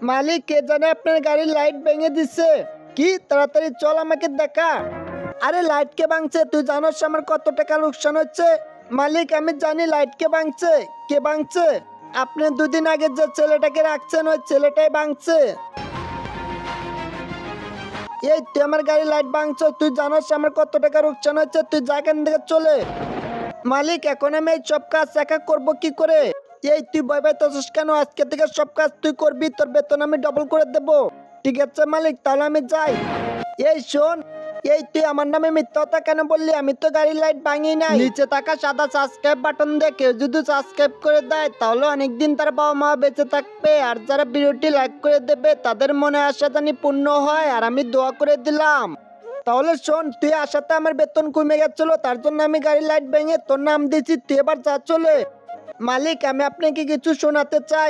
মালিক, কে জানে আপনার গাড়ির লাইট ভেঙে দিচ্ছে। কি তাড়াতাড়ি চল, আমাকে দেখা। আরে লাইট কে ভাঙছে? তুই জানোস আমার কত টাকা লোকসান হচ্ছে? মালিক, আমি জানি লাইট কে ভাঙছে। কে ভাঙছে? আপনি দুদিন আগে যে ছেলেটাকে রাখছেন ওই ছেলেটাই ভাঙছে। এই তুই আমার গাড়ি লাইট ভাঙছ, তুই জানোস আমার কত টাকা লোকসান হচ্ছে? তুই যা এখান থেকে চলে। মালিক, এখন আমি এই সব কাজ একা করবো কি করে? এই তুই ভয় পাইতেছিস কেন? আজকে থেকে সব কাজ তুই করবি, তোর বেতন আমি ডবল করে দেব। ঠিক আছে মালিক, তাহলে আমি যাই। এই শোন, এই তুই আমার নামে মিথ্যা কথা কেন বললি? আমি তো গাড়ির লাইট ভাঙি নাই। নিচে থাকা সাদা সাবস্ক্রাইব বাটন দিয়ে কেউ যদি সাবস্ক্রাইব করে দেয় তাহলে অনেকদিন তার বাবা মা বেঁচে থাকবে, আর যারা ভিডিওটি লাইক করে দেবে তাদের মনে আশা জানি পূর্ণ হয়, আর আমি দোয়া করে দিলাম। তাহলে শোন, তুই আসাতে আমার বেতন কমে গেছিল, তার জন্য আমি গাড়ির লাইট ভেঙে তোর নাম দিয়েছি, তুই এবার যা চলে। মালিক, আমি আপনাকে কিছু শোনাতে চাই।